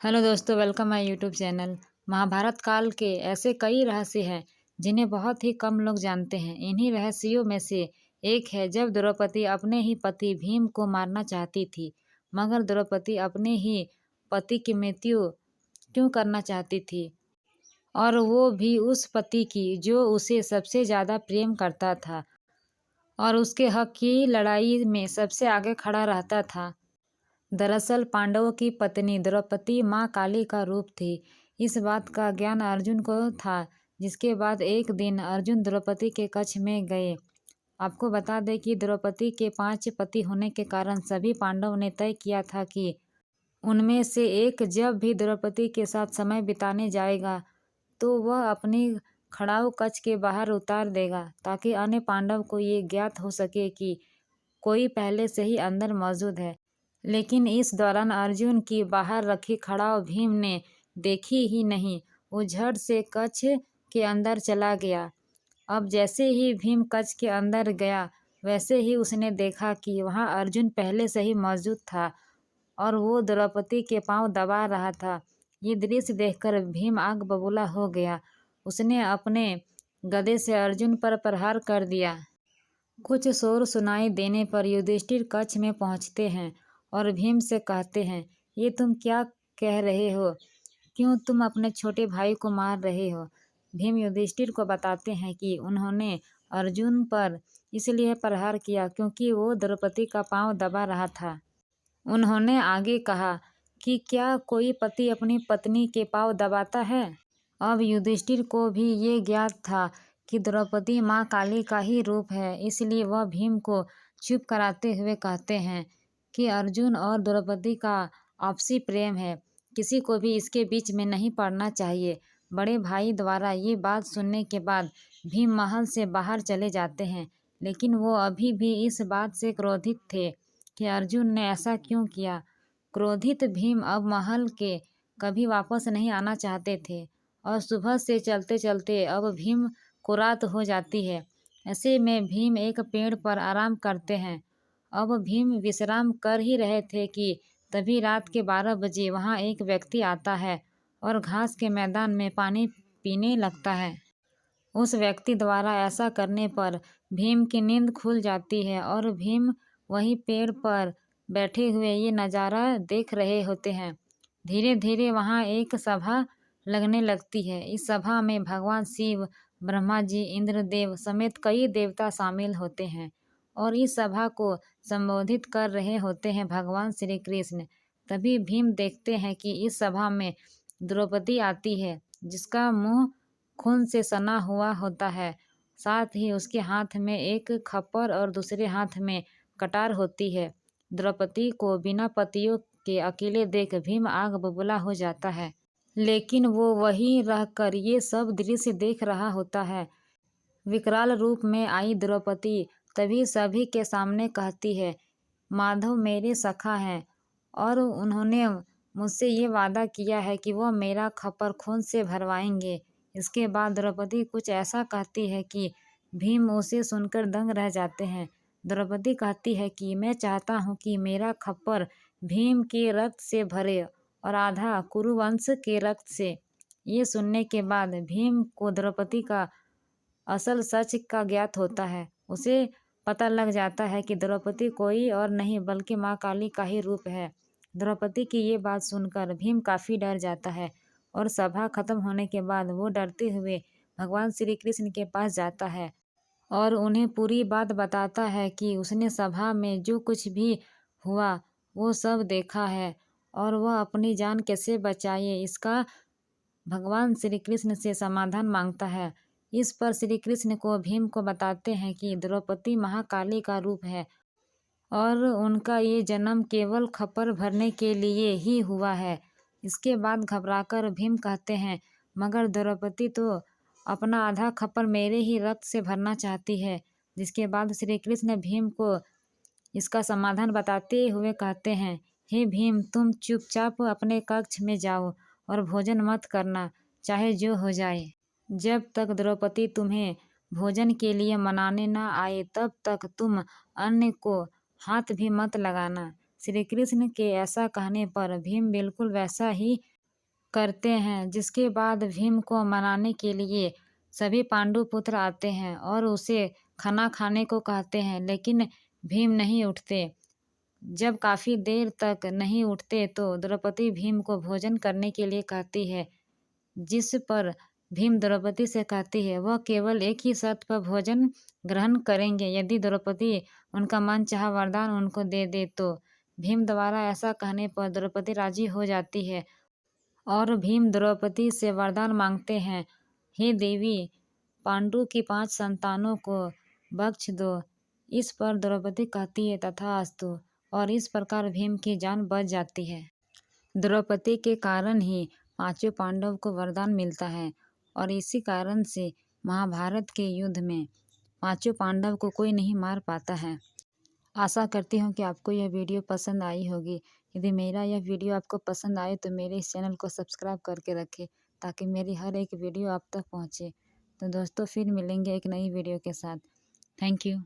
Hello दोस्तों, welcome my YouTube channel. Mahabharata काल के ऐसे कई रहस्य हैं जिन्हें बहुत ही कम लोग जानते हैं। इन्हीं रहस्यों में से एक है जब द्रौपदी अपने ही पति भीम को मारना चाहती थी, मगर द्रौपदी अपने ही पति की मृत्यु क्यों करना चाहती थी, और वो भी उस पति की जो उसे सबसे ज़्यादा प्रेम करता था और उसके हक की लड़ाई में सबसे आगे खड़ा रहता था। दरअसल पांडवों की पत्नी द्रौपदी माँ काली का रूप थी। इस बात का ज्ञान अर्जुन को था, जिसके बाद एक दिन अर्जुन द्रौपदी के कक्ष में गए। आपको बता दें कि द्रौपदी के 5 पति होने के कारण सभी पांडवों ने तय किया था कि उनमें से एक जब भी द्रौपदी के साथ समय बिताने जाएगा तो वह अपनी खड़ाऊ कक्ष के बाहर उतार देगा, ताकि अन्य पांडव को ये ज्ञात हो सके कि कोई पहले से ही अंदर मौजूद है। लेकिन इस दौरान अर्जुन की बाहर रखी खड़ाऊ भीम ने देखी ही नहीं। वो झट से कक्ष के अंदर चला गया। अब जैसे ही भीम कक्ष के अंदर गया, वैसे ही उसने देखा कि वहाँ अर्जुन पहले से ही मौजूद था और वो द्रौपदी के पांव दबा रहा था। ये दृश्य देखकर भीम आग बबूला हो गया। उसने अपने गदे से अर्जुन पर प्रहार कर दिया। कुछ शोर सुनाई देने पर युधिष्ठिर कक्ष में पहुंचते हैं और भीम से कहते हैं, ये तुम क्या कह रहे हो? क्यों तुम अपने छोटे भाई को मार रहे हो? भीम युधिष्ठिर को बताते हैं कि उन्होंने अर्जुन पर इसलिए प्रहार किया क्योंकि वो द्रौपदी का पांव दबा रहा था। उन्होंने आगे कहा कि क्या कोई पति अपनी पत्नी के पांव दबाता है? अब युधिष्ठिर को भी ये ज्ञात था कि द्रौपदी माँ काली का ही रूप है, इसलिए वह भीम को चुप कराते हुए कहते हैं कि अर्जुन और द्रौपदी का आपसी प्रेम है, किसी को भी इसके बीच में नहीं पड़ना चाहिए। बड़े भाई द्वारा ये बात सुनने के बाद भीम महल से बाहर चले जाते हैं, लेकिन वो अभी भी इस बात से क्रोधित थे कि अर्जुन ने ऐसा क्यों किया। क्रोधित भीम अब महल के कभी वापस नहीं आना चाहते थे और सुबह से चलते चलते अब भीम को रात हो जाती है। ऐसे में भीम एक पेड़ पर आराम करते हैं। अब भीम विश्राम कर ही रहे थे कि तभी रात के 12 बजे वहाँ एक व्यक्ति आता है और घास के मैदान में पानी पीने लगता है। उस व्यक्ति द्वारा ऐसा करने पर भीम की नींद खुल जाती है और भीम वहीं पेड़ पर बैठे हुए ये नज़ारा देख रहे होते हैं। धीरे धीरे वहाँ एक सभा लगने लगती है। इस सभा में भगवान शिव, ब्रह्मा जी, इंद्रदेव समेत कई देवता शामिल होते हैं और इस सभा को संबोधित कर रहे होते हैं भगवान श्री कृष्ण। तभी भीम देखते हैं कि इस सभा में द्रौपदी आती है, जिसका मुंह खून से सना हुआ होता है। साथ ही उसके हाथ में एक खप्पर और दूसरे हाथ में कटार होती है। द्रौपदी को बिना पतियों के अकेले देख भीम आग बबूला हो जाता है, लेकिन वो वहीं रहकर ये सब दृश्य देख रहा होता है। विकराल रूप में आई द्रौपदी तभी सभी के सामने कहती है, माधव मेरे सखा हैं और उन्होंने मुझसे ये वादा किया है कि वह मेरा खप्पर खून से भरवाएंगे। इसके बाद द्रौपदी कुछ ऐसा कहती है कि भीम उसे सुनकर दंग रह जाते हैं। द्रौपदी कहती है कि मैं चाहता हूँ कि मेरा खप्पर भीम के रक्त से भरे और आधा कुरुवंश के रक्त से। ये सुनने के बाद भीम को द्रौपदी का असल सच का ज्ञात होता है। उसे पता लग जाता है कि द्रौपदी कोई और नहीं बल्कि माँ काली का ही रूप है। द्रौपदी की ये बात सुनकर भीम काफ़ी डर जाता है और सभा खत्म होने के बाद वो डरते हुए भगवान श्री कृष्ण के पास जाता है और उन्हें पूरी बात बताता है कि उसने सभा में जो कुछ भी हुआ वो सब देखा है और वह अपनी जान कैसे बचाए, इसका भगवान श्री कृष्ण से समाधान मांगता है। इस पर श्री कृष्ण को भीम को बताते हैं कि द्रौपदी महाकाली का रूप है और उनका ये जन्म केवल खप्पर भरने के लिए ही हुआ है। इसके बाद घबराकर भीम कहते हैं, मगर द्रौपदी तो अपना आधा खप्पर मेरे ही रक्त से भरना चाहती है। जिसके बाद श्री कृष्ण भीम को इसका समाधान बताते हुए कहते हैं, हे भीम, तुम चुपचाप अपने कक्ष में जाओ और भोजन मत करना, चाहे जो हो जाए। जब तक द्रौपदी तुम्हें भोजन के लिए मनाने न आए तब तक तुम अन्न को हाथ भी मत लगाना। श्री कृष्ण के ऐसा कहने पर भीम बिल्कुल वैसा ही करते हैं, जिसके बाद भीम को मनाने के लिए सभी पांडु पुत्र आते हैं और उसे खाना खाने को कहते हैं, लेकिन भीम नहीं उठते। जब काफ़ी देर तक नहीं उठते तो द्रौपदी भीम को भोजन करने के लिए कहती है, जिस पर भीम द्रौपदी से कहती है वह केवल एक ही शर्त पर भोजन ग्रहण करेंगे, यदि द्रौपदी उनका मनचाहा वरदान उनको दे दे तो। भीम द्वारा ऐसा कहने पर द्रौपदी राजी हो जाती है और भीम द्रौपदी से वरदान मांगते हैं, हे देवी, पांडु की 5 संतानों को बख्श दो। इस पर द्रौपदी कहती है तथास्तु, और इस प्रकार भीम की जान बच जाती है। द्रौपदी के कारण ही 5 पांडव को वरदान मिलता है और इसी कारण से महाभारत के युद्ध में 5 पांडव को कोई नहीं मार पाता है। आशा करती हूँ कि आपको यह वीडियो पसंद आई होगी। यदि मेरा यह वीडियो आपको पसंद आए तो मेरे इस चैनल को सब्सक्राइब करके रखें, ताकि मेरी हर एक वीडियो आप तक पहुँचे। तो दोस्तों, फिर मिलेंगे एक नई वीडियो के साथ। Thank you.